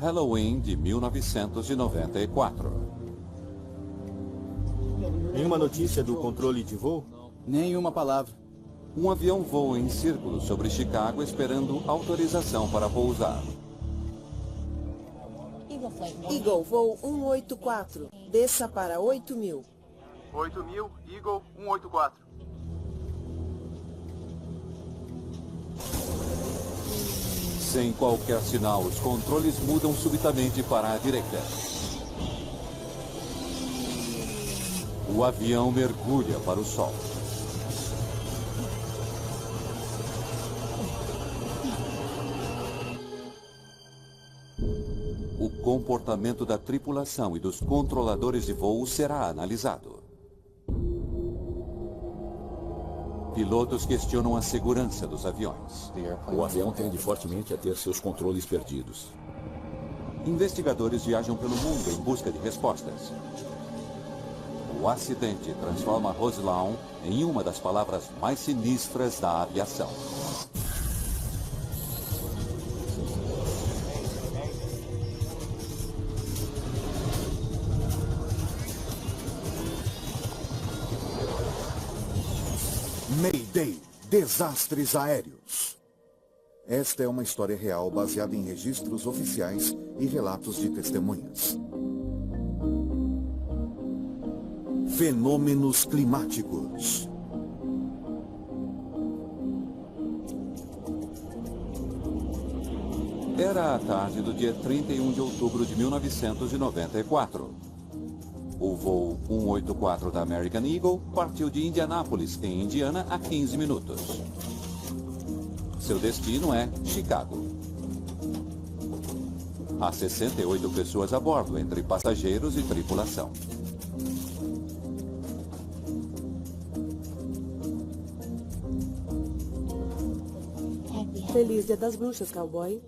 Halloween de 1994. Nenhuma notícia do controle de voo? Nenhuma palavra. Um avião voa em círculo sobre Chicago esperando autorização para pousar. Eagle, voo 184. Desça para 8.000. 8.000, Eagle 184. Sem qualquer sinal, os controles mudam subitamente para a direita. O avião mergulha para o sol. O comportamento da tripulação e dos controladores de voo será analisado. Pilotos questionam a segurança dos aviões. O avião tende fortemente a ter seus controles perdidos. Investigadores viajam pelo mundo em busca de respostas. O acidente transforma Roselawn em uma das palavras mais sinistras da aviação. Mayday, desastres aéreos. Esta é uma história real baseada em registros oficiais e relatos de testemunhas. Fenômenos climáticos. Era a tarde do dia 31 de outubro de 1994. O voo 184 da American Eagle partiu de Indianápolis, em Indiana, há 15 minutos. Seu destino é Chicago. Há 68 pessoas a bordo, entre passageiros e tripulação. Feliz Dia das Bruxas, cowboy.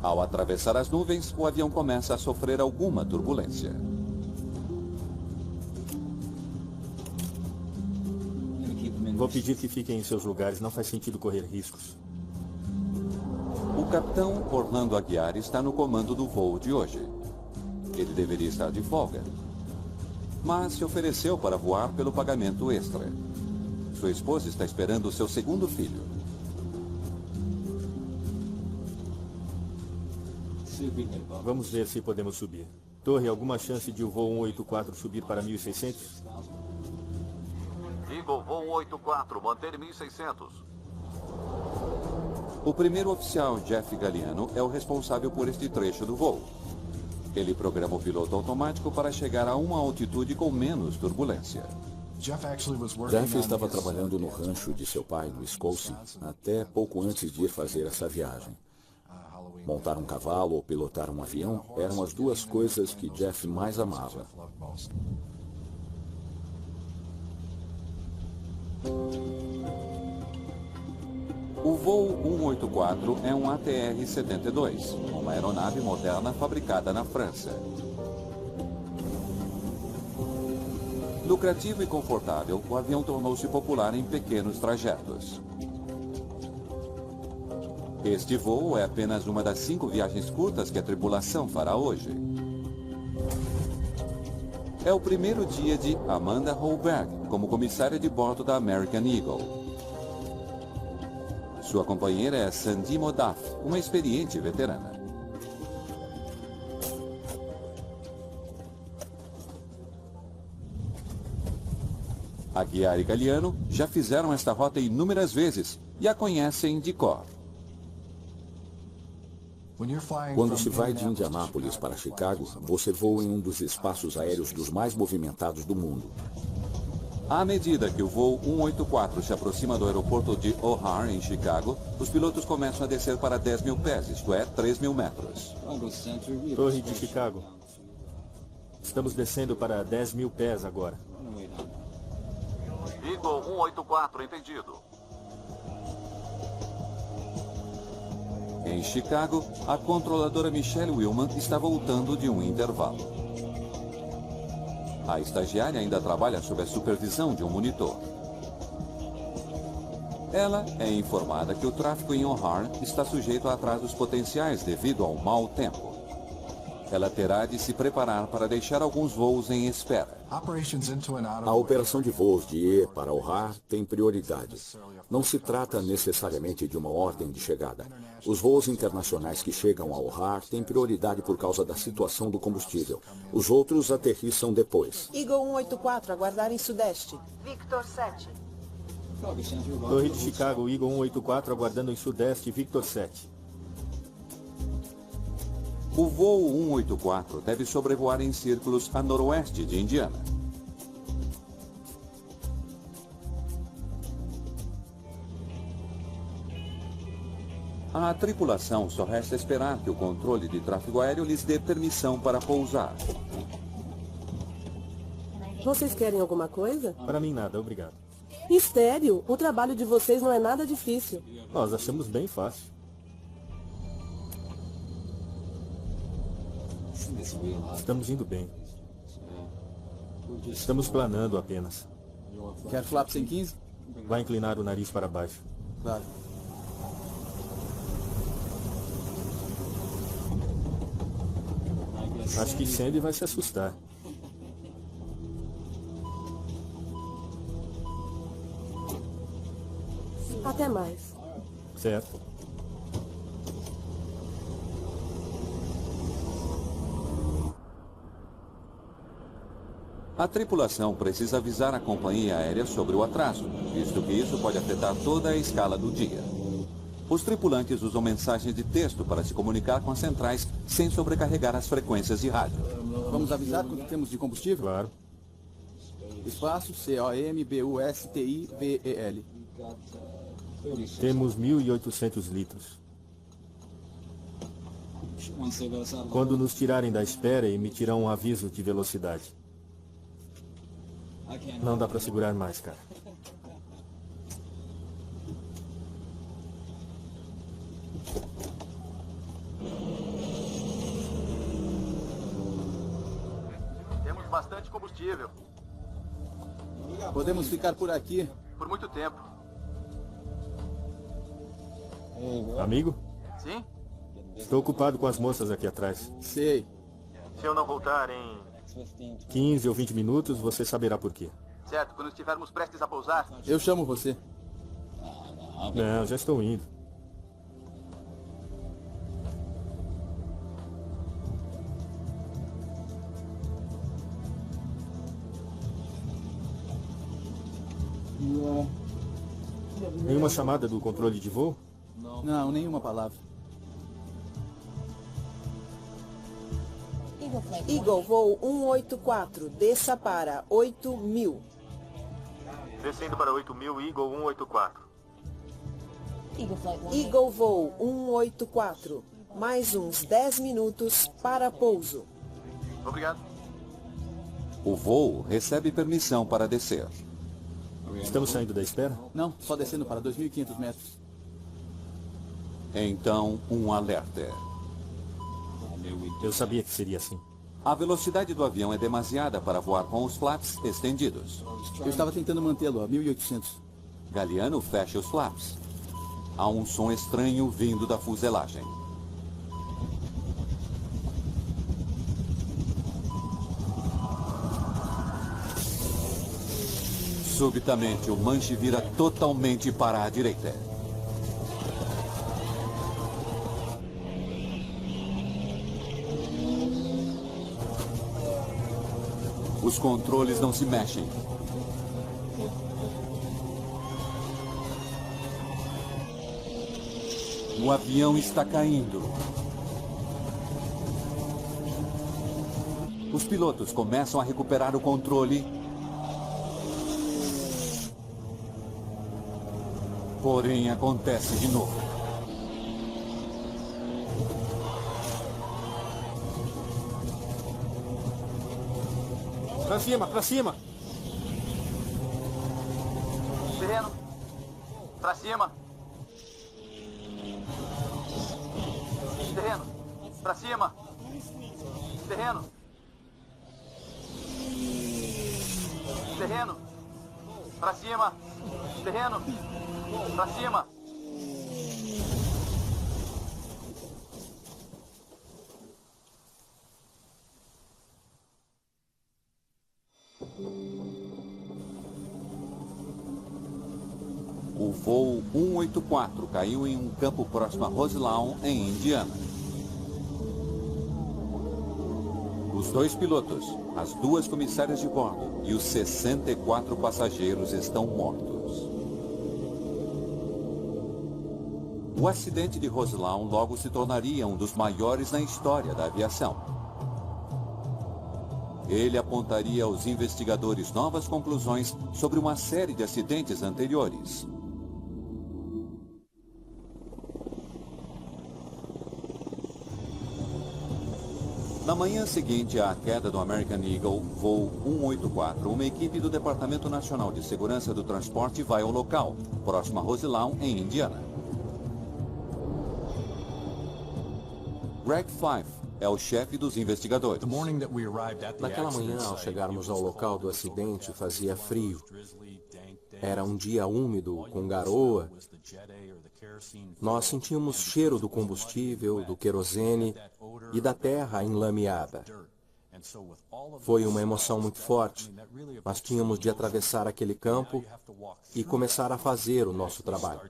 Ao atravessar as nuvens, o avião começa a sofrer alguma turbulência. Vou pedir que fiquem em seus lugares, não faz sentido correr riscos. O capitão Orlando Aguiar está no comando do voo de hoje. Ele deveria estar de folga, mas se ofereceu para voar pelo pagamento extra. Sua esposa está esperando o seu segundo filho. Vamos ver se podemos subir. Torre, alguma chance de o voo 184 subir para 1.600? Eagle, voo 184, manter 1.600. O primeiro oficial, Jeff Galliano, é o responsável por este trecho do voo. Ele programa o piloto automático para chegar a uma altitude com menos turbulência. Jeff estava trabalhando no rancho de seu pai, no Wisconsin, até pouco antes de ir fazer essa viagem. Montar um cavalo ou pilotar um avião eram as duas coisas que Jeff mais amava. O voo 184 é um ATR-72, uma aeronave moderna fabricada na França. Lucrativo e confortável, o avião tornou-se popular em pequenos trajetos. Este voo é apenas uma das 5 viagens curtas que a tripulação fará hoje. É o primeiro dia de Amanda Holberg como comissária de bordo da American Eagle. Sua companheira é Sandy Modaf, uma experiente veterana. Aguiar e Galliano já fizeram esta rota inúmeras vezes e a conhecem de cor. Quando se vai de Indianápolis para Chicago, você voa em um dos espaços aéreos dos mais movimentados do mundo. À medida que o voo 184 se aproxima do aeroporto de O'Hare, em Chicago, os pilotos começam a descer para 10.000 pés, isto é, 3.000 metros. Torre de Chicago. Estamos descendo para 10.000 pés agora. Eagle 184, entendido. Em Chicago, a controladora Michelle Willman está voltando de um intervalo. A estagiária ainda trabalha sob a supervisão de um monitor. Ela é informada que o tráfego em O'Hare está sujeito a atrasos potenciais devido ao mau tempo. Ela terá de se preparar para deixar alguns voos em espera. A operação de voos de E para O'Hare tem prioridade. Não se trata necessariamente de uma ordem de chegada. Os voos internacionais que chegam a O'Hare têm prioridade por causa da situação do combustível. Os outros aterrissam depois. Eagle 184, aguardar em Sudeste. Victor 7. Torre de Chicago, Eagle 184, aguardando em Sudeste, Victor 7. O voo 184 deve sobrevoar em círculos a noroeste de Indiana. À tripulação só resta esperar que o controle de tráfego aéreo lhes dê permissão para pousar. Vocês querem alguma coisa? Para mim nada, obrigado. Mistério, o trabalho de vocês não é nada difícil. Nós achamos bem fácil. Estamos indo bem. Estamos planando apenas. Quer flap 115? Vai inclinar o nariz para baixo. Claro. Acho que Sandy vai se assustar. Até mais. Certo. A tripulação precisa avisar a companhia aérea sobre o atraso, visto que isso pode afetar toda a escala do dia. Os tripulantes usam mensagens de texto para se comunicar com as centrais sem sobrecarregar as frequências de rádio. Vamos avisar quanto temos de combustível? Claro. Espaço COMBUSTIVEL. Temos 1.800 litros. Quando nos tirarem da espera, emitirão um aviso de velocidade. Não dá para segurar mais, cara. Temos bastante combustível. Podemos ficar por aqui. Por muito tempo. Amigo? Sim? Estou ocupado com as moças aqui atrás. Sei. Se eu não voltar em... 15 ou 20 minutos, você saberá por quê. Certo, quando estivermos prestes a pousar... Eu chamo você. Não, já estou indo. Nenhuma chamada do controle de voo? Não, nenhuma palavra. Eagle, voo 184, desça para 8.000. Descendo para 8.000, Eagle 184. Eagle, voo 184, mais uns 10 minutos para pouso. Obrigado. O voo recebe permissão para descer. Estamos saindo da espera? Não, só descendo para 2.500 metros. Então, um alerta. Eu sabia que seria assim. A velocidade do avião é demasiada para voar com os flaps estendidos. Eu estava tentando mantê-lo a 1.800. Galliano fecha os flaps. Há um som estranho vindo da fuselagem. Subitamente, o manche vira totalmente para a direita. Os controles não se mexem. O avião está caindo. Os pilotos começam a recuperar o controle. Porém, acontece de novo. Pra cima, pra cima! Terreno. Pra cima. Terreno. Pra cima. Terreno. Terreno. Pra cima. Terreno. Pra cima. O voo 184 caiu em um campo próximo a Roselawn, em Indiana. Os 2 pilotos, as 2 comissárias de bordo e os 64 passageiros estão mortos. O acidente de Roselawn logo se tornaria um dos maiores na história da aviação. Ele apontaria aos investigadores novas conclusões sobre uma série de acidentes anteriores. Na manhã seguinte à queda do American Eagle, voo 184, uma equipe do Departamento Nacional de Segurança do Transporte vai ao local, próximo a Roselawn, em Indiana. Greg Fife é o chefe dos investigadores. Naquela manhã, ao chegarmos ao local do acidente, fazia frio. Era um dia úmido, com garoa. Nós sentíamos cheiro do combustível, do querosene e da terra enlameada. Foi uma emoção muito forte, mas tínhamos de atravessar aquele campo e começar a fazer o nosso trabalho.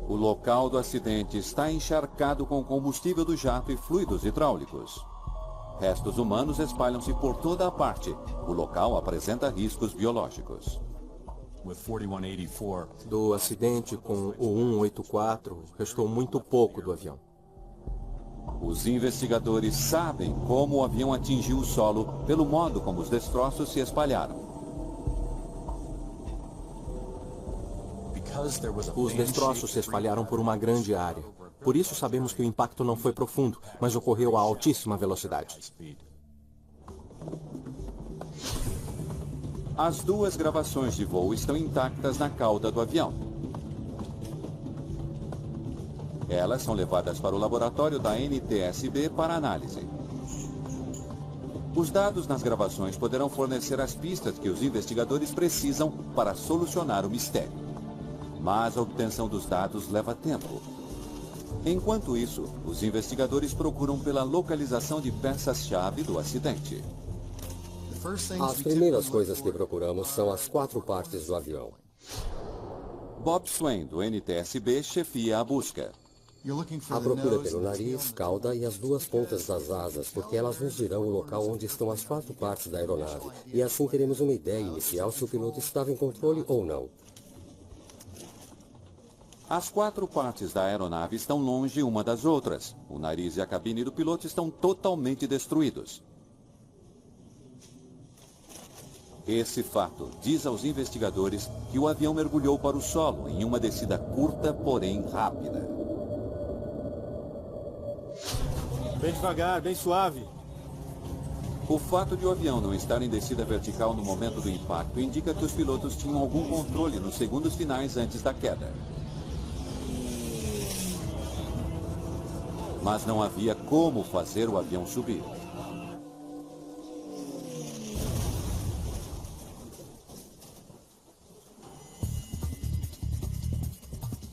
O local do acidente está encharcado com combustível do jato e fluidos hidráulicos. Restos humanos espalham-se por toda a parte. O local apresenta riscos biológicos. Do acidente com o 184, restou muito pouco do avião. Os investigadores sabem como o avião atingiu o solo pelo modo como os destroços se espalharam. Os destroços se espalharam por uma grande área. Por isso sabemos que o impacto não foi profundo, mas ocorreu a altíssima velocidade. As 2 gravações de voo estão intactas na cauda do avião. Elas são levadas para o laboratório da NTSB para análise. Os dados nas gravações poderão fornecer as pistas que os investigadores precisam para solucionar o mistério. Mas a obtenção dos dados leva tempo. Enquanto isso, os investigadores procuram pela localização de peças-chave do acidente. As primeiras coisas que procuramos são as 4 partes do avião. Bob Swain, do NTSB, chefia a busca. A procura pelo nariz, cauda e as 2 pontas das asas, porque elas nos dirão o local onde estão as 4 partes da aeronave. E assim teremos uma ideia inicial se o piloto estava em controle ou não. As 4 partes da aeronave estão longe uma das outras. O nariz e a cabine do piloto estão totalmente destruídos. Esse fato diz aos investigadores que o avião mergulhou para o solo em uma descida curta, porém rápida. Bem devagar, bem suave. O fato de o avião não estar em descida vertical no momento do impacto indica que os pilotos tinham algum controle nos segundos finais antes da queda. Mas não havia como fazer o avião subir.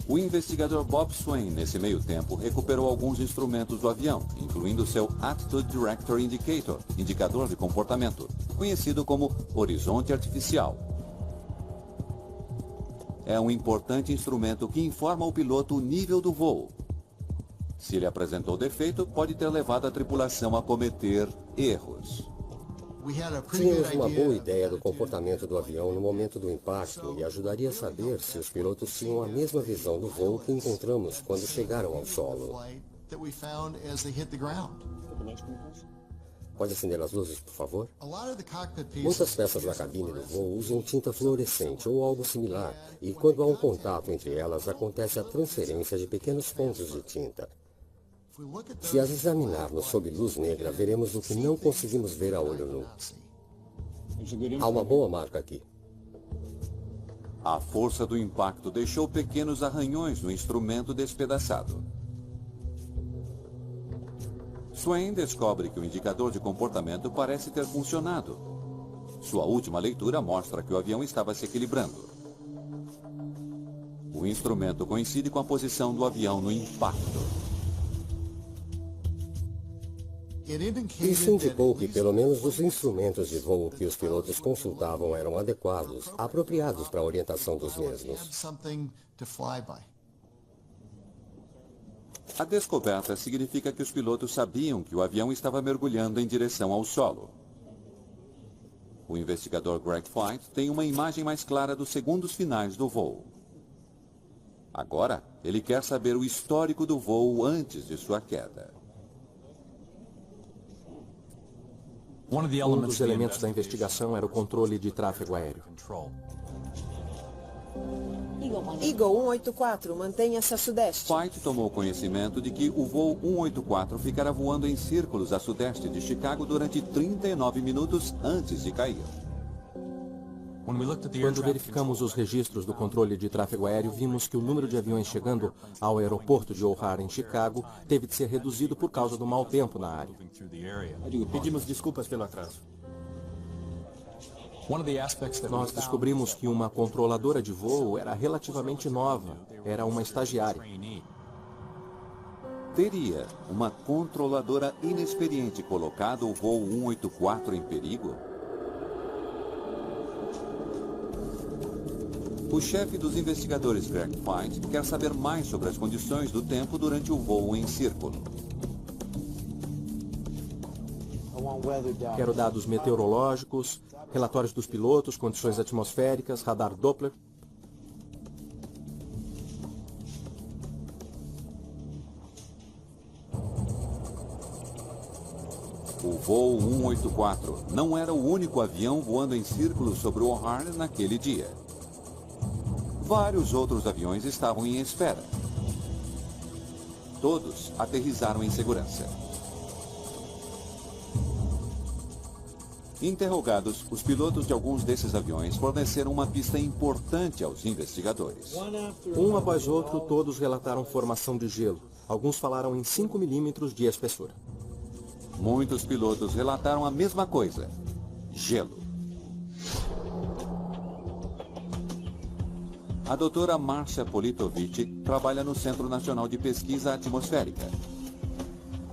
O investigador Bob Swain, nesse meio tempo, recuperou alguns instrumentos do avião, incluindo seu Attitude Director Indicator, indicador de comportamento, conhecido como horizonte artificial. É um importante instrumento que informa ao piloto o nível do voo. Se ele apresentou defeito, pode ter levado a tripulação a cometer erros. Tínhamos uma boa ideia do comportamento do avião no momento do impacto e ajudaria a saber se os pilotos tinham a mesma visão do voo que encontramos quando chegaram ao solo. Pode acender as luzes, por favor? Muitas peças da cabine do voo usam tinta fluorescente ou algo similar, e quando há um contato entre elas, acontece a transferência de pequenos pontos de tinta. Se as examinarmos sob luz negra, veremos o que não conseguimos ver a olho nu. Há uma boa marca aqui. A força do impacto deixou pequenos arranhões no instrumento despedaçado. Swain descobre que o indicador de comportamento parece ter funcionado. Sua última leitura mostra que o avião estava se equilibrando. O instrumento coincide com a posição do avião no impacto. Isso indicou que pelo menos os instrumentos de voo que os pilotos consultavam eram adequados, apropriados para a orientação dos mesmos. A descoberta significa que os pilotos sabiam que o avião estava mergulhando em direção ao solo. O investigador Greg Feit tem uma imagem mais clara dos segundos finais do voo. Agora, ele quer saber o histórico do voo antes de sua queda. Um dos elementos da investigação era o controle de tráfego aéreo. Eagle 184, mantenha-se a sudeste. Feit tomou conhecimento de que o voo 184 ficará voando em círculos a sudeste de Chicago durante 39 minutos antes de cair. Quando verificamos os registros do controle de tráfego aéreo, vimos que o número de aviões chegando ao aeroporto de O'Hare, em Chicago, teve de ser reduzido por causa do mau tempo na área. Pedimos desculpas pelo atraso. Nós descobrimos que uma controladora de voo era relativamente nova, era uma estagiária. Teria uma controladora inexperiente colocado o voo 184 em perigo? O chefe dos investigadores, Greg Feit, quer saber mais sobre as condições do tempo durante o voo em círculo. Quero dados meteorológicos, relatórios dos pilotos, condições atmosféricas, radar Doppler. O voo 184 não era o único avião voando em círculos sobre o O'Hare naquele dia. Vários outros aviões estavam em espera. Todos aterrissaram em segurança. Interrogados, os pilotos de alguns desses aviões forneceram uma pista importante aos investigadores. Um após outro, todos relataram formação de gelo. Alguns falaram em 5 milímetros de espessura. Muitos pilotos relataram a mesma coisa: gelo. A doutora Marcia Politovich trabalha no Centro Nacional de Pesquisa Atmosférica.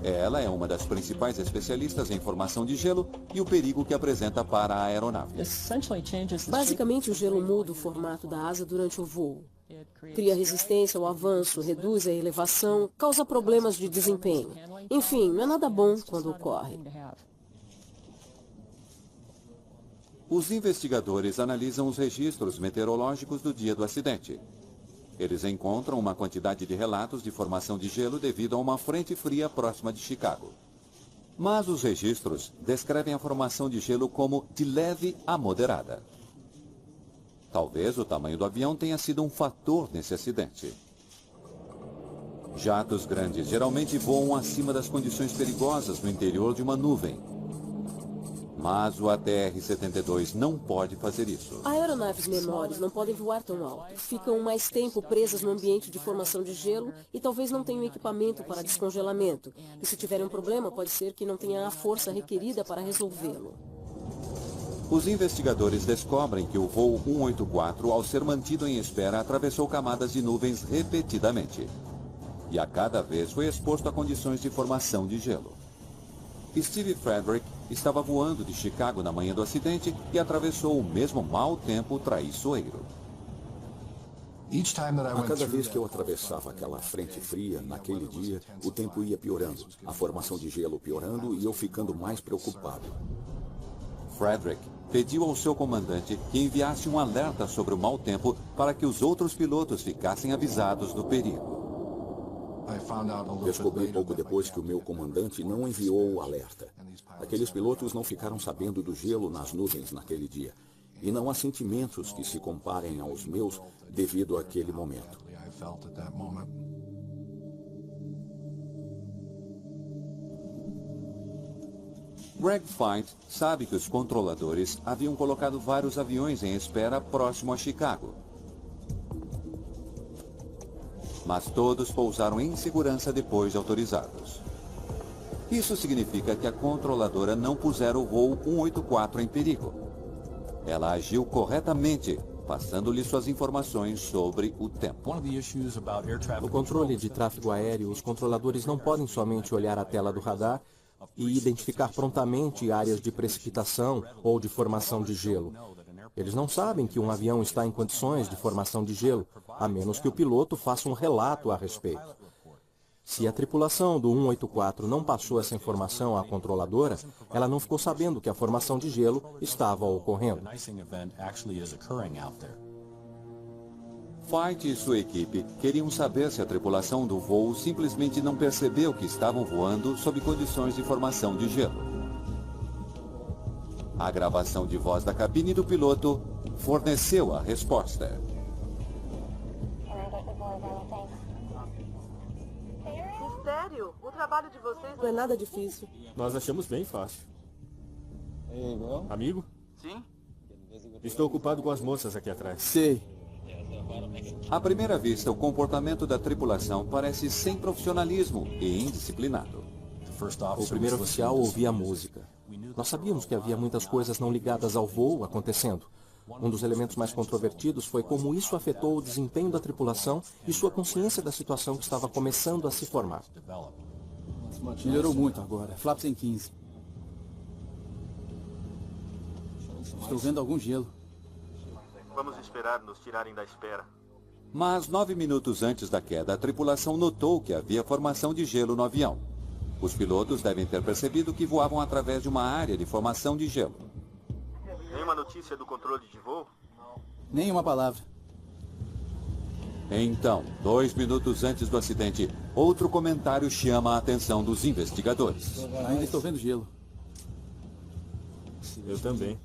Ela é uma das principais especialistas em formação de gelo e o perigo que apresenta para a aeronave. Basicamente, o gelo muda o formato da asa durante o voo. Cria resistência ao avanço, reduz a elevação, causa problemas de desempenho. Enfim, não é nada bom quando ocorre. Os investigadores analisam os registros meteorológicos do dia do acidente. Eles encontram uma quantidade de relatos de formação de gelo devido a uma frente fria próxima de Chicago. Mas os registros descrevem a formação de gelo como de leve a moderada. Talvez o tamanho do avião tenha sido um fator nesse acidente. Jatos grandes geralmente voam acima das condições perigosas no interior de uma nuvem. Mas o ATR-72 não pode fazer isso. Aeronaves menores não podem voar tão alto. Ficam mais tempo presas no ambiente de formação de gelo e talvez não tenham equipamento para descongelamento. E se tiverem um problema, pode ser que não tenha a força requerida para resolvê-lo. Os investigadores descobrem que o voo 184, ao ser mantido em espera, atravessou camadas de nuvens repetidamente. E a cada vez foi exposto a condições de formação de gelo. Steve Frederick estava voando de Chicago na manhã do acidente e atravessou o mesmo mau tempo traiçoeiro. A cada vez que eu atravessava aquela frente fria, naquele dia, o tempo ia piorando, a formação de gelo piorando e eu ficando mais preocupado. Frederick pediu ao seu comandante que enviasse um alerta sobre o mau tempo para que os outros pilotos ficassem avisados do perigo. Descobri pouco depois que o meu comandante não enviou o alerta. Aqueles pilotos não ficaram sabendo do gelo nas nuvens naquele dia. E não há sentimentos que se comparem aos meus devido àquele momento. Greg Feit sabe que os controladores haviam colocado vários aviões em espera próximo a Chicago. Mas todos pousaram em segurança depois de autorizados. Isso significa que a controladora não pusera o voo 184 em perigo. Ela agiu corretamente, passando-lhe suas informações sobre o tempo. No controle de tráfego aéreo, os controladores não podem somente olhar a tela do radar e identificar prontamente áreas de precipitação ou de formação de gelo. Eles não sabem que um avião está em condições de formação de gelo, a menos que o piloto faça um relato a respeito. Se a tripulação do 184 não passou essa informação à controladora, ela não ficou sabendo que a formação de gelo estava ocorrendo. White e sua equipe queriam saber se a tripulação do voo simplesmente não percebeu que estavam voando sob condições de formação de gelo. A gravação de voz da cabine do piloto forneceu a resposta. Mistério, o trabalho de vocês Não é nada difícil. Nós achamos bem fácil. Amigo? Sim? Estou ocupado com as moças aqui atrás. Sei. À primeira vista, o comportamento da tripulação parece sem profissionalismo e indisciplinado. O primeiro oficial ouvia a música. Nós sabíamos que havia muitas coisas não ligadas ao voo acontecendo. Um dos elementos mais controvertidos foi como isso afetou o desempenho da tripulação e sua consciência da situação que estava começando a se formar. Melhorou muito agora. Flaps em 15. Estou vendo algum gelo. Vamos esperar nos tirarem da espera. Mas 9 minutos antes da queda, a tripulação notou que havia formação de gelo no avião. Os pilotos devem ter percebido que voavam através de uma área de formação de gelo. Nenhuma notícia do controle de voo? Nenhuma palavra. Então, 2 minutos antes do acidente, outro comentário chama a atenção dos investigadores. Ainda estou vendo gelo. Eu também.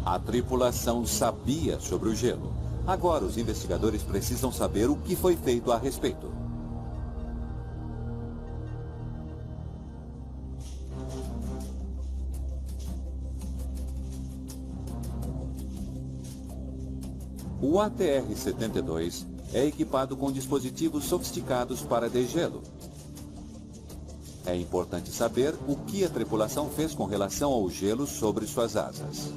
A tripulação sabia sobre o gelo. Agora, os investigadores precisam saber o que foi feito a respeito. O ATR-72 é equipado com dispositivos sofisticados para degelo. É importante saber o que a tripulação fez com relação ao gelo sobre suas asas.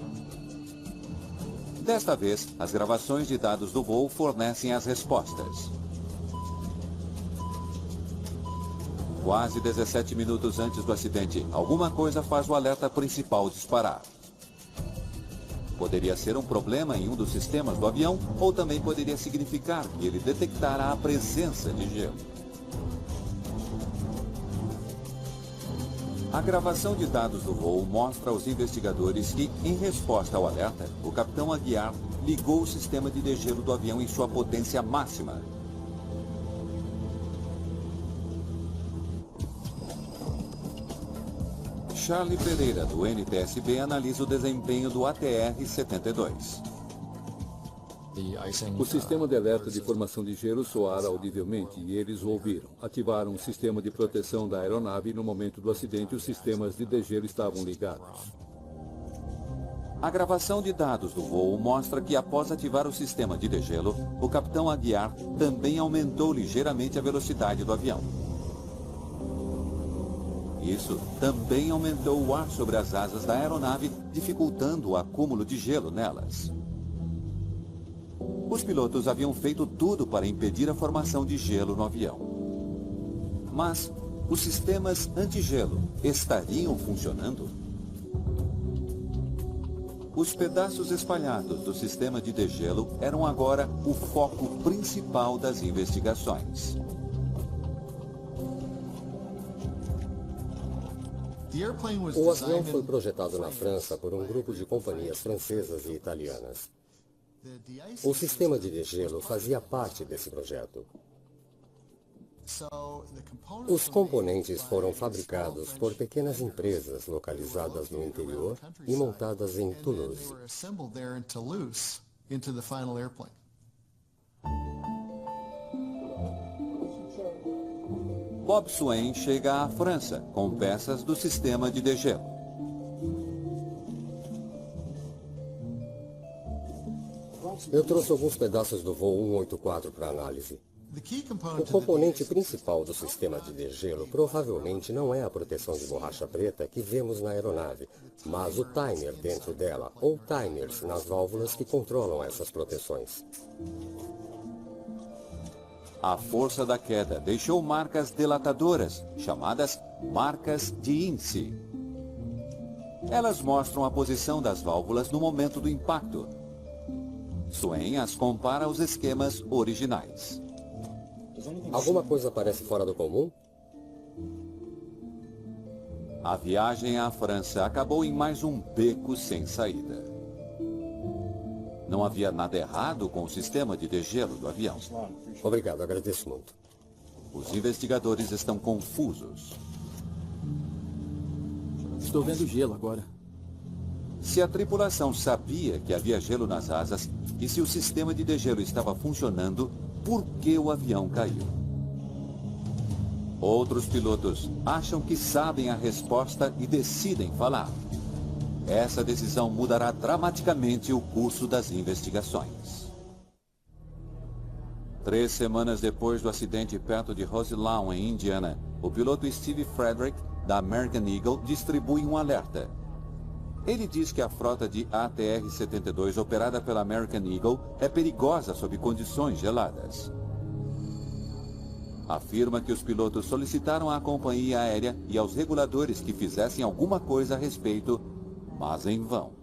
Desta vez, as gravações de dados do voo fornecem as respostas. Quase 17 minutos antes do acidente, alguma coisa faz o alerta principal disparar. Poderia ser um problema em um dos sistemas do avião, ou também poderia significar que ele detectara a presença de gelo. A gravação de dados do voo mostra aos investigadores que, em resposta ao alerta, o capitão Aguiar ligou o sistema de degelo do avião em sua potência máxima. Charlie Pereira, do NTSB, analisa o desempenho do ATR-72. O sistema de alerta de formação de gelo soara audivelmente e eles o ouviram. Ativaram o sistema de proteção da aeronave e no momento do acidente os sistemas de degelo estavam ligados. A gravação de dados do voo mostra que após ativar o sistema de degelo, o capitão Aguiar também aumentou ligeiramente a velocidade do avião. Isso também aumentou o ar sobre as asas da aeronave, dificultando o acúmulo de gelo nelas. Os pilotos haviam feito tudo para impedir a formação de gelo no avião. Mas os sistemas anti-gelo estariam funcionando? Os pedaços espalhados do sistema de degelo eram agora o foco principal das investigações. O avião foi projetado na França por um grupo de companhias francesas e italianas. O sistema de degelo fazia parte desse projeto. Os componentes foram fabricados por pequenas empresas localizadas no interior e montadas em Toulouse. Bob Swain chega à França com peças do sistema de degelo. Eu trouxe alguns pedaços do voo 184 para análise. O componente principal do sistema de degelo provavelmente não é a proteção de borracha preta que vemos na aeronave, mas o timer dentro dela, ou timers nas válvulas que controlam essas proteções. A força da queda deixou marcas delatadoras, chamadas marcas de INSE. Elas mostram a posição das válvulas no momento do impacto. Swain as compara aos esquemas originais. Alguma coisa parece fora do comum? A viagem à França acabou em mais um beco sem saída. Não havia nada errado com o sistema de degelo do avião. Obrigado, agradeço muito. Os investigadores estão confusos. Estou vendo gelo agora. Se a tripulação sabia que havia gelo nas asas e se o sistema de degelo estava funcionando, por que o avião caiu? Outros pilotos acham que sabem a resposta e decidem falar. Essa decisão mudará dramaticamente o curso das investigações. 3 semanas depois do acidente perto de Roselawn, em Indiana, o piloto Steve Frederick, da American Eagle, distribui um alerta. Ele diz que a frota de ATR-72 operada pela American Eagle é perigosa sob condições geladas. Afirma que os pilotos solicitaram à companhia aérea e aos reguladores que fizessem alguma coisa a respeito, mas em vão.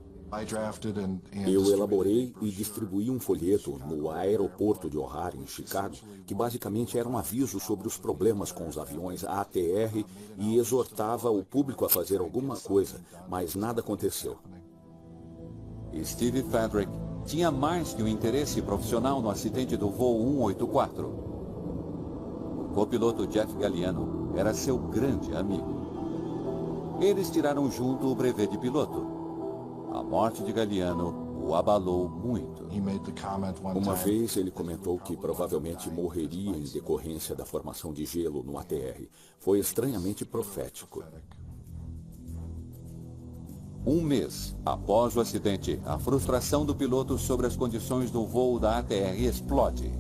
Eu elaborei e distribuí um folheto no aeroporto de O'Hare, em Chicago, que basicamente era um aviso sobre os problemas com os aviões ATR e exortava o público a fazer alguma coisa, mas nada aconteceu. Steve Frederick tinha mais que um interesse profissional no acidente do voo 184. O copiloto Jeff Galliano era seu grande amigo. Eles tiraram junto o brevet de piloto. A morte de Galliano o abalou muito. Uma vez ele comentou que provavelmente morreria em decorrência da formação de gelo no ATR. Foi estranhamente profético. Um mês após o acidente, a frustração do piloto sobre as condições do voo da ATR explode.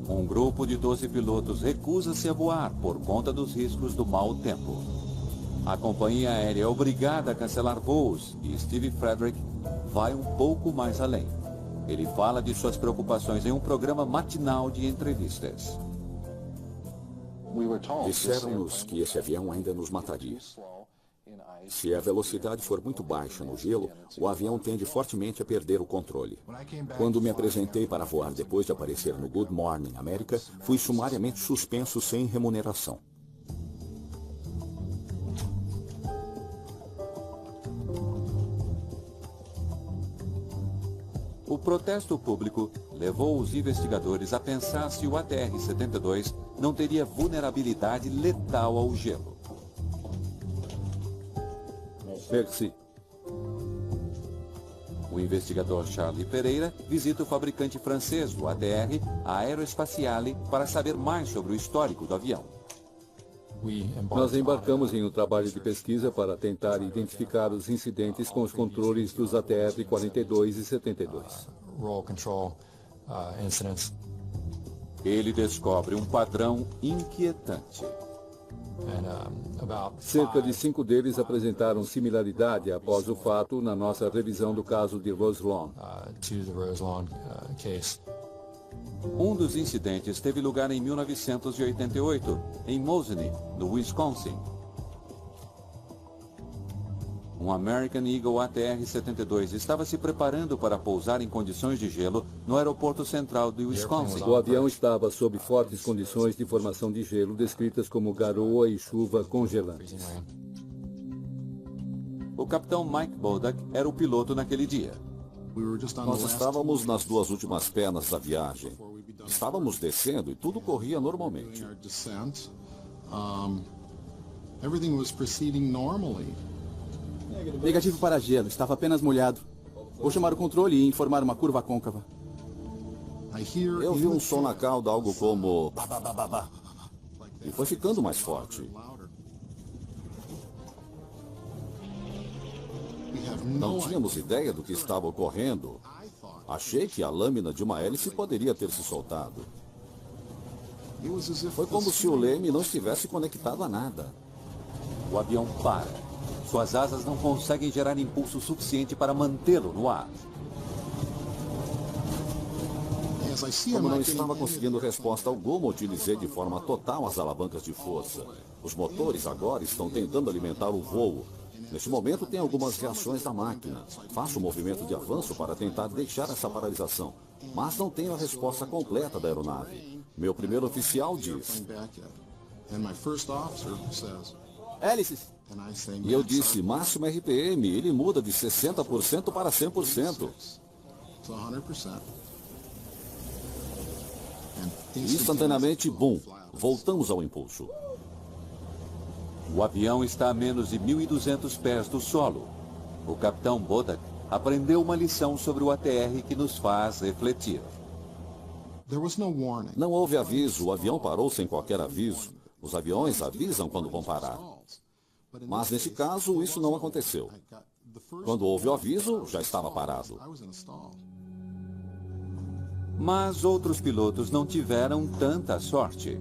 Um grupo de 12 pilotos recusa-se a voar por conta dos riscos do mau tempo. A companhia aérea é obrigada a cancelar voos e Steve Frederick vai um pouco mais além. Ele fala de suas preocupações em um programa matinal de entrevistas. Disseram-nos que esse avião ainda nos mataria. Se a velocidade for muito baixa no gelo, o avião tende fortemente a perder o controle. Quando me apresentei para voar depois de aparecer no Good Morning America, fui sumariamente suspenso sem remuneração. O protesto público levou os investigadores a pensar se o ATR-72 não teria vulnerabilidade letal ao gelo. Merci. O investigador Charlie Pereira visita o fabricante francês do ATR, a Aeroespaciale, para saber mais sobre o histórico do avião. Nós embarcamos em um trabalho de pesquisa para tentar identificar os incidentes com os controles dos ATR-42 e 72. Ele descobre um padrão inquietante. Cerca de 5 deles apresentaram similaridade após o fato na nossa revisão do caso de Roselawn. Um dos incidentes teve lugar em 1988, em Mosinee, no Wisconsin. Um American Eagle ATR-72 estava se preparando para pousar em condições de gelo no aeroporto central de Wisconsin. O avião estava sob fortes condições de formação de gelo, descritas como garoa e chuva congelantes. O capitão Mike Bodak era o piloto naquele dia. Nós estávamos nas 2 últimas pernas da viagem. Estávamos descendo e tudo corria normalmente. Negativo para gelo, estava apenas molhado. Vou chamar o controle e informar uma curva côncava. Eu vi um som na cauda, algo como... E foi ficando mais forte. Não tínhamos ideia do que estava ocorrendo. Achei que a lâmina de uma hélice poderia ter se soltado. Foi como se o leme não estivesse conectado a nada. O avião para. Suas asas não conseguem gerar impulso suficiente para mantê-lo no ar. Como não estava conseguindo resposta alguma, utilizei de forma total as alavancas de força. Os motores agora estão tentando alimentar o voo. Neste momento, tem algumas reações da máquina. Faço um movimento de avanço para tentar deixar essa paralisação, mas não tenho a resposta completa da aeronave. Meu primeiro oficial diz: hélices. E eu disse, máximo RPM. Ele muda de 60% para 100%. Instantaneamente, bum, voltamos ao impulso. O avião está a menos de 1.200 pés do solo. O capitão Bodak aprendeu uma lição sobre o ATR que nos faz refletir. Não houve aviso, o avião parou sem qualquer aviso. Os aviões avisam quando vão parar. Mas nesse caso, isso não aconteceu. Quando houve o aviso, já estava parado. Mas outros pilotos não tiveram tanta sorte.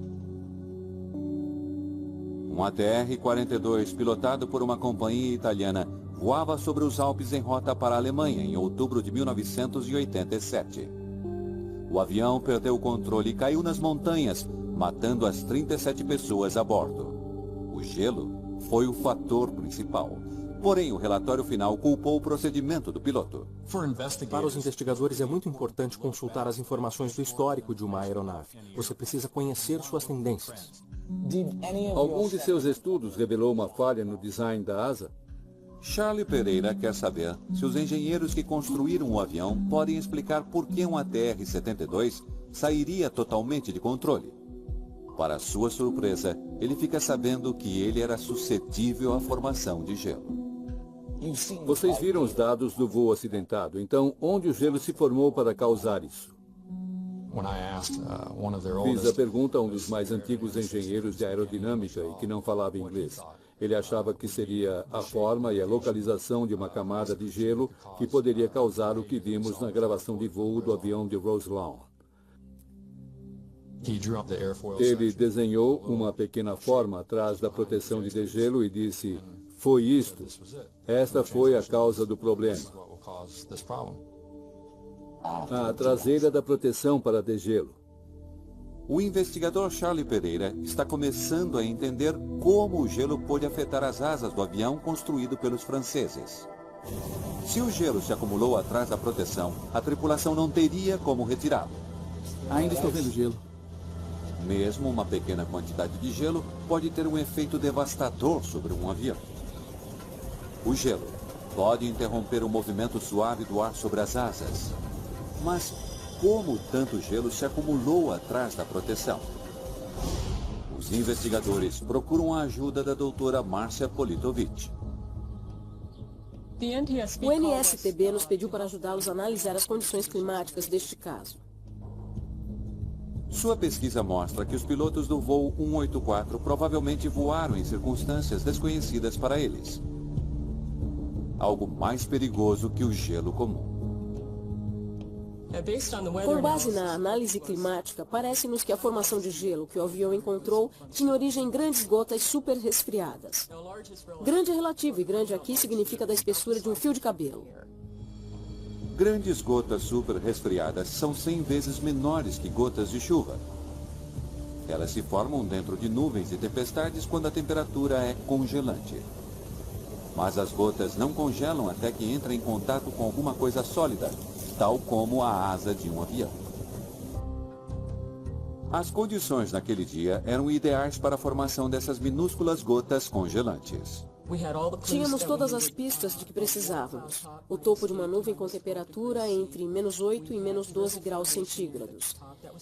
Um ATR-42, pilotado por uma companhia italiana, voava sobre os Alpes em rota para a Alemanha em outubro de 1987. O avião perdeu o controle e caiu nas montanhas, matando as 37 pessoas a bordo. O gelo foi o fator principal. Porém, o relatório final culpou o procedimento do piloto. Para os investigadores é muito importante consultar as informações do histórico de uma aeronave. Você precisa conhecer suas tendências. Algum de seus estudos revelou uma falha no design da asa? Charlie Pereira quer saber se os engenheiros que construíram o avião podem explicar por que um ATR-72 sairia totalmente de controle. Para sua surpresa, ele fica sabendo que ele era suscetível à formação de gelo. Vocês viram os dados do voo acidentado. Então, onde o gelo se formou para causar isso? Fiz a pergunta a um dos mais antigos engenheiros de aerodinâmica e que não falava inglês. Ele achava que seria a forma e a localização de uma camada de gelo que poderia causar o que vimos na gravação de voo do avião de Roselawn. Ele desenhou uma pequena forma atrás da proteção de degelo e disse: foi isto. Esta foi a causa do problema. A traseira da proteção para degelo. O investigador Charlie Pereira está começando a entender como o gelo pode afetar as asas do avião construído pelos franceses. Se o gelo se acumulou atrás da proteção, a tripulação não teria como retirá-lo. Ainda estou vendo gelo. Mesmo uma pequena quantidade de gelo pode ter um efeito devastador sobre um avião. O gelo pode interromper o movimento suave do ar sobre as asas. Mas como tanto gelo se acumulou atrás da proteção? Os investigadores procuram a ajuda da doutora Márcia Politovich. O NSTB nos pediu para ajudá-los a analisar as condições climáticas deste caso. Sua pesquisa mostra que os pilotos do voo 184 provavelmente voaram em circunstâncias desconhecidas para eles. Algo mais perigoso que o gelo comum. Com base na análise climática, parece-nos que a formação de gelo que o avião encontrou tinha origem em grandes gotas super resfriadas. Grande é relativo e grande aqui significa da espessura de um fio de cabelo. Grandes gotas super resfriadas são 100 vezes menores que gotas de chuva. Elas se formam dentro de nuvens e tempestades quando a temperatura é congelante. Mas as gotas não congelam até que entram em contato com alguma coisa sólida, tal como a asa de um avião. As condições naquele dia eram ideais para a formação dessas minúsculas gotas congelantes. Tínhamos todas as pistas de que precisávamos. O topo de uma nuvem com temperatura entre -8 e -12 graus centígrados.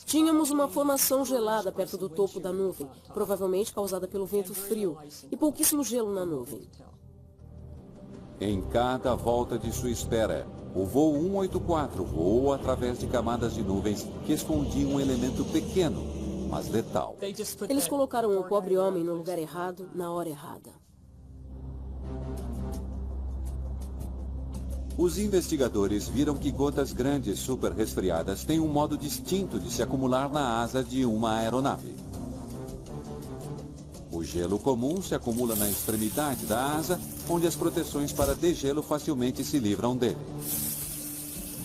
Tínhamos uma formação gelada perto do topo da nuvem, provavelmente causada pelo vento frio, e pouquíssimo gelo na nuvem. Em cada volta de sua espera, o voo 184 voou através de camadas de nuvens que escondiam um elemento pequeno, mas letal. Eles colocaram o pobre homem no lugar errado, na hora errada. Os investigadores viram que gotas grandes super resfriadas têm um modo distinto de se acumular na asa de uma aeronave. gelo comum se acumula na extremidade da asa, onde as proteções para degelo facilmente se livram dele.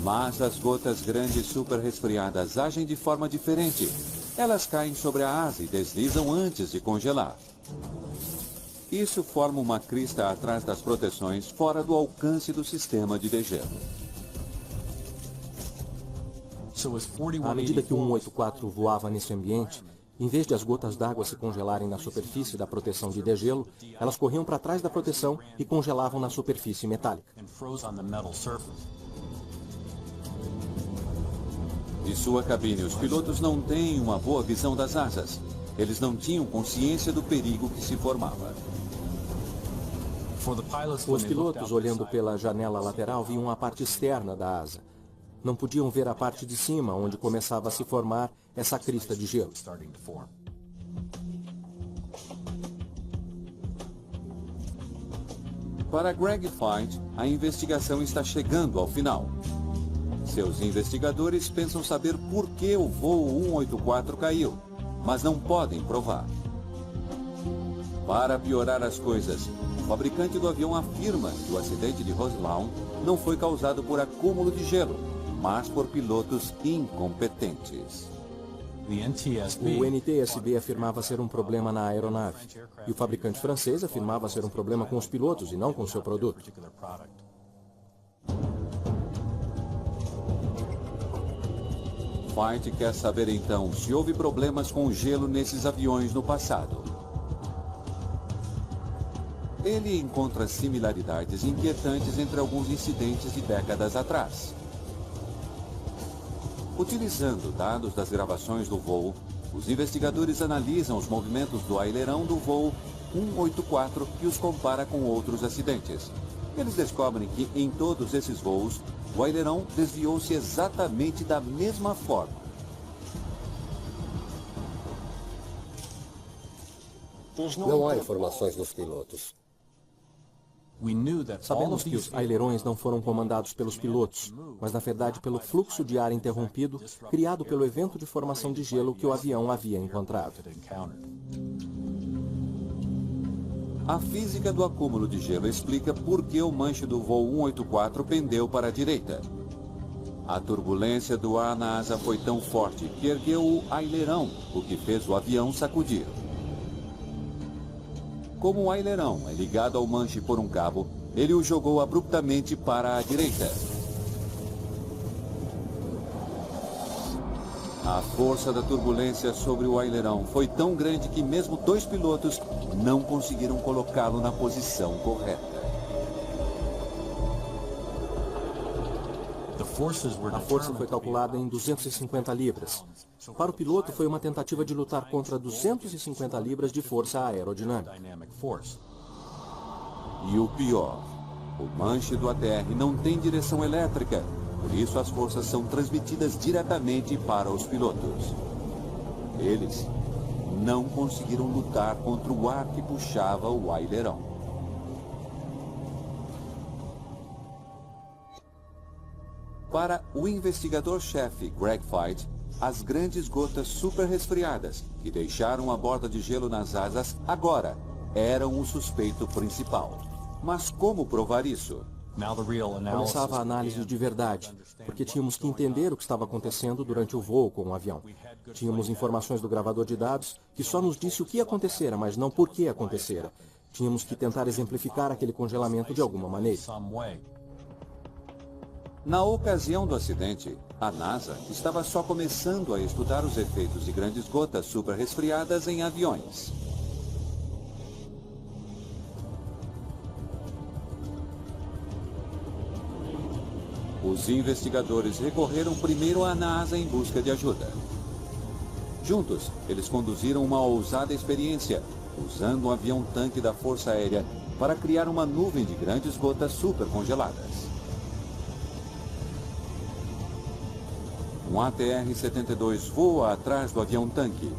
Mas as gotas grandes super resfriadas agem de forma diferente. Elas caem sobre a asa e deslizam antes de congelar. Isso forma uma crista atrás das proteções, fora do alcance do sistema de degelo. À medida que o 184 voava nesse ambiente, em vez de as gotas d'água se congelarem na superfície da proteção de degelo, elas corriam para trás da proteção e congelavam na superfície metálica. De sua cabine, os pilotos não têm uma boa visão das asas. Eles não tinham consciência do perigo que se formava. Os pilotos, olhando pela janela lateral, viam a parte externa da asa. Não podiam ver a parte de cima, onde começava a se formar essa crista de gelo. Para Greg Feit, a investigação está chegando ao final. Seus investigadores pensam saber por que o voo 184 caiu, mas não podem provar. Para piorar as coisas, o fabricante do avião afirma que o acidente de Roslawn não foi causado por acúmulo de gelo, mas por pilotos incompetentes. O NTSB afirmava ser um problema na aeronave, e o fabricante francês afirmava ser um problema com os pilotos e não com seu produto. Feit quer saber então se houve problemas com o gelo nesses aviões no passado. Ele encontra similaridades inquietantes entre alguns incidentes de décadas atrás. Utilizando dados das gravações do voo, os investigadores analisam os movimentos do ailerão do voo 184 e os compara com outros acidentes. Eles descobrem que em todos esses voos, o ailerão desviou-se exatamente da mesma forma. Não há informações dos pilotos. Sabemos que os ailerões não foram comandados pelos pilotos, mas na verdade pelo fluxo de ar interrompido criado pelo evento de formação de gelo que o avião havia encontrado. A física do acúmulo de gelo explica por que o manche do voo 184 pendeu para a direita. A turbulência do ar na asa foi tão forte que ergueu o ailerão, o que fez o avião sacudir. Como o ailerão é ligado ao manche por um cabo, ele o jogou abruptamente para a direita. A força da turbulência sobre o ailerão foi tão grande que mesmo dois pilotos não conseguiram colocá-lo na posição correta. A força foi calculada em 250 libras. Para o piloto, foi uma tentativa de lutar contra 250 libras de força aerodinâmica. E o pior, o manche do ATR não tem direção elétrica, por isso as forças são transmitidas diretamente para os pilotos. Eles não conseguiram lutar contra o ar que puxava o ailerão. Para o investigador-chefe Greg Feit, as grandes gotas super resfriadas que deixaram a borda de gelo nas asas agora eram o suspeito principal. Mas como provar isso? Começava a análise de verdade, porque tínhamos que entender o que estava acontecendo durante o voo com o avião. Tínhamos informações do gravador de dados que só nos disse o que acontecera, mas não por que acontecera. Tínhamos que tentar exemplificar aquele congelamento de alguma maneira. Na ocasião do acidente, a NASA estava só começando a estudar os efeitos de grandes gotas super resfriadas em aviões. Os investigadores recorreram primeiro à NASA em busca de ajuda. Juntos, eles conduziram uma ousada experiência, usando um avião-tanque da Força Aérea para criar uma nuvem de grandes gotas super congeladas. Um ATR-72 voa atrás do avião-tanque.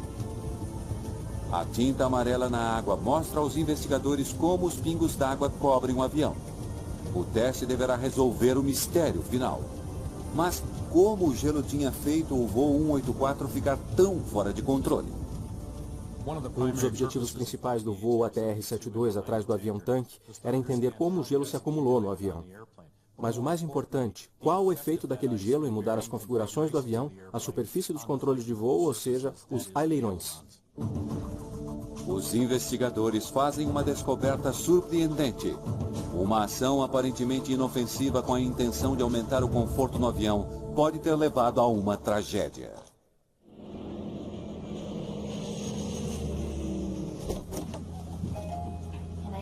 A tinta amarela na água mostra aos investigadores como os pingos d'água cobrem o avião. O teste deverá resolver o mistério final. Mas como o gelo tinha feito o voo 184 ficar tão fora de controle? Um dos objetivos principais do voo ATR-72 atrás do avião-tanque era entender como o gelo se acumulou no avião. Mas o mais importante, qual o efeito daquele gelo em mudar as configurações do avião, a superfície dos controles de voo, ou seja, os ailerões. Os investigadores fazem uma descoberta surpreendente. Uma ação aparentemente inofensiva com a intenção de aumentar o conforto no avião pode ter levado a uma tragédia.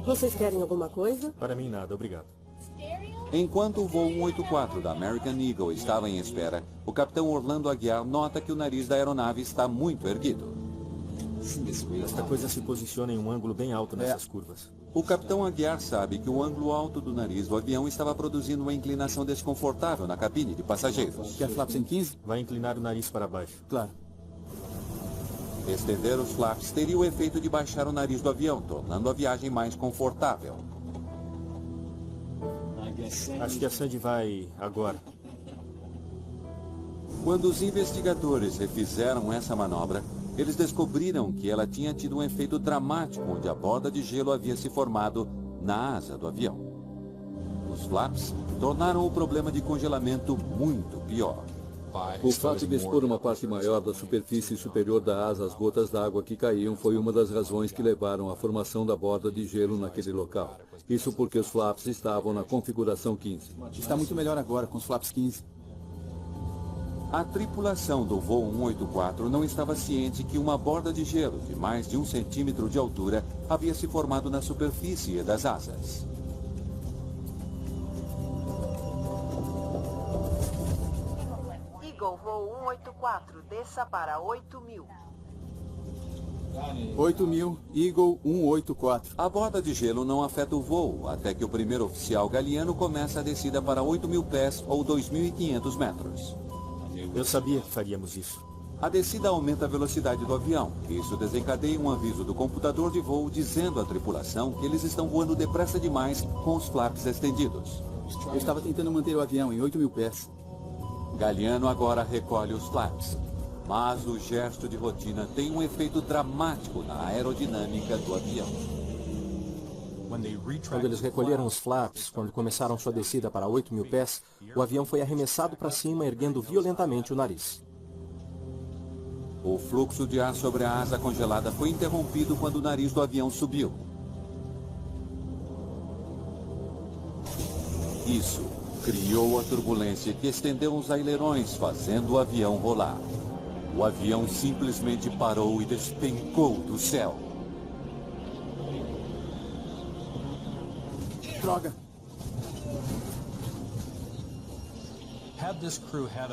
Vocês querem alguma coisa? Para mim nada, obrigado. Enquanto o voo 184 da American Eagle estava em espera, o capitão Orlando Aguiar nota que o nariz da aeronave está muito erguido. Esta coisa se posiciona em um ângulo bem alto nessas curvas. O capitão Aguiar sabe que o ângulo alto do nariz do avião estava produzindo uma inclinação desconfortável na cabine de passageiros. Quer flaps em 15? Vai inclinar o nariz para baixo. Claro. Estender os flaps teria o efeito de baixar o nariz do avião, tornando a viagem mais confortável. Acho que a Sandy vai agora. Quando os investigadores refizeram essa manobra, eles descobriram que ela tinha tido um efeito dramático onde a borda de gelo havia se formado na asa do avião. Os flaps tornaram o problema de congelamento muito pior. O fato de expor uma parte maior da superfície superior da asa às gotas d'água que caíam foi uma das razões que levaram à formação da borda de gelo naquele local. Isso porque os flaps estavam na configuração 15. Está muito melhor agora com os flaps 15. A tripulação do voo 184 não estava ciente que uma borda de gelo de mais de 1 centímetro de altura havia se formado na superfície das asas. Eagle, voo 184, desça para 8.000. 8.000, Eagle 184. A borda de gelo não afeta o voo, até que o primeiro oficial Galiano começa a descida para 8.000 pés ou 2.500 metros. Eu sabia que faríamos isso. A descida aumenta a velocidade do avião. Isso desencadeia um aviso do computador de voo dizendo à tripulação que eles estão voando depressa demais com os flaps estendidos. Eu estava tentando manter o avião em 8.000 pés. Galiano agora recolhe os flaps. Mas o gesto de rotina tem um efeito dramático na aerodinâmica do avião. Quando eles recolheram os flaps, quando começaram sua descida para 8.000 pés, o avião foi arremessado para cima, erguendo violentamente o nariz. O fluxo de ar sobre a asa congelada foi interrompido quando o nariz do avião subiu. Isso criou a turbulência que estendeu os ailerões, fazendo o avião rolar. O avião simplesmente parou e despencou do céu. Droga!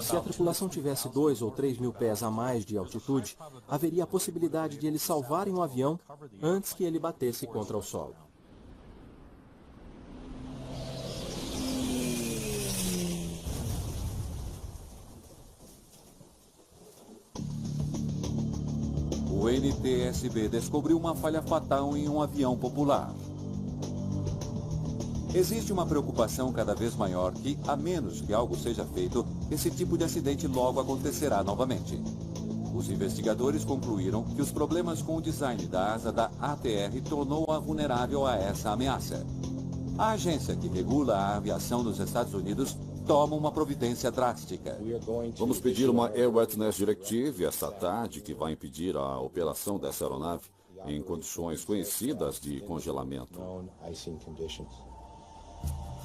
Se a tripulação tivesse 2 ou 3.000 pés a mais de altitude, haveria a possibilidade de eles salvarem o avião antes que ele batesse contra o solo. O NTSB descobriu uma falha fatal em um avião popular. Existe uma preocupação cada vez maior que, a menos que algo seja feito, esse tipo de acidente logo acontecerá novamente. Os investigadores concluíram que os problemas com o design da asa da ATR tornou-a vulnerável a essa ameaça. A agência que regula a aviação nos Estados Unidos toma uma providência drástica. Vamos pedir uma Airworthiness Directive esta tarde que vai impedir a operação dessa aeronave em condições conhecidas de congelamento.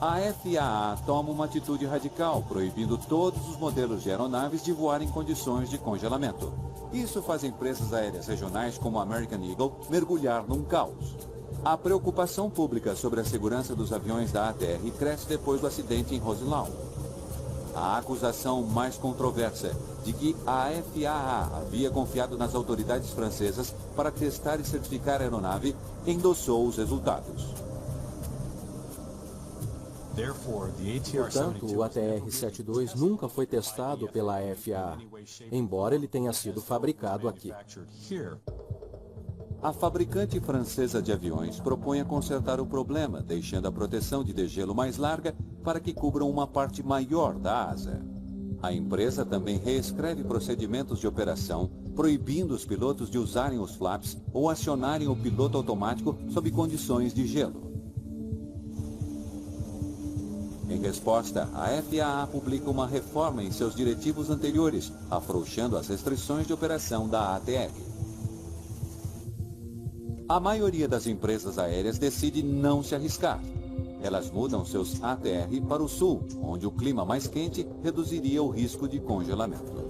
A FAA toma uma atitude radical, proibindo todos os modelos de aeronaves de voar em condições de congelamento. Isso faz empresas aéreas regionais como a American Eagle mergulhar num caos. A preocupação pública sobre a segurança dos aviões da ATR cresce depois do acidente em Roselau. A acusação mais controversa de que a FAA havia confiado nas autoridades francesas para testar e certificar a aeronave endossou os resultados. Portanto, o ATR-72 nunca foi testado pela FAA, embora ele tenha sido fabricado aqui. A fabricante francesa de aviões propõe consertar o problema, deixando a proteção de degelo mais larga para que cubram uma parte maior da asa. A empresa também reescreve procedimentos de operação proibindo os pilotos de usarem os flaps ou acionarem o piloto automático sob condições de gelo. Em resposta, a FAA publica uma reforma em seus diretivos anteriores, afrouxando as restrições de operação da ATR. A maioria das empresas aéreas decide não se arriscar. Elas mudam seus ATR para o sul, onde o clima mais quente reduziria o risco de congelamento.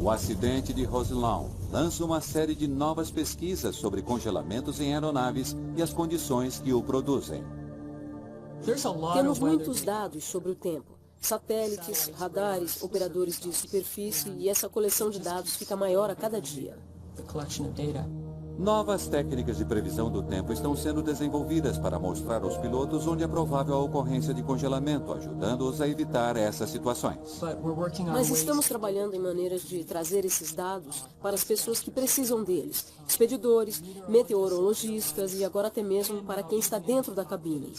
O acidente de Roseland lança uma série de novas pesquisas sobre congelamentos em aeronaves e as condições que o produzem. Temos muitos dados sobre o tempo. Satélites, radares, operadores de superfície, e essa coleção de dados fica maior a cada dia. Novas técnicas de previsão do tempo estão sendo desenvolvidas para mostrar aos pilotos onde é provável a ocorrência de congelamento, ajudando-os a evitar essas situações. Mas estamos trabalhando em maneiras de trazer esses dados para as pessoas que precisam deles, expedidores, meteorologistas e agora até mesmo para quem está dentro da cabine.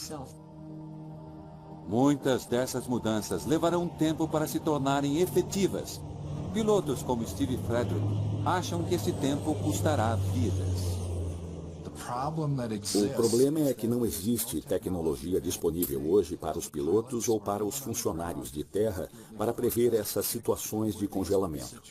Muitas dessas mudanças levarão tempo para se tornarem efetivas. Pilotos como Steve Frederick acham que esse tempo custará vidas. O problema é que não existe tecnologia disponível hoje para os pilotos ou para os funcionários de terra para prever essas situações de congelamento.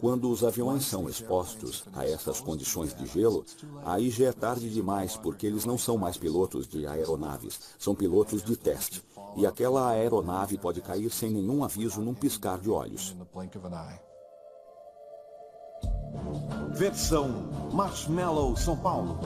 Quando os aviões são expostos a essas condições de gelo, aí já é tarde demais, porque eles não são mais pilotos de aeronaves, são pilotos de teste. E aquela aeronave pode cair sem nenhum aviso num piscar de olhos. Versão Marshmallow São Paulo.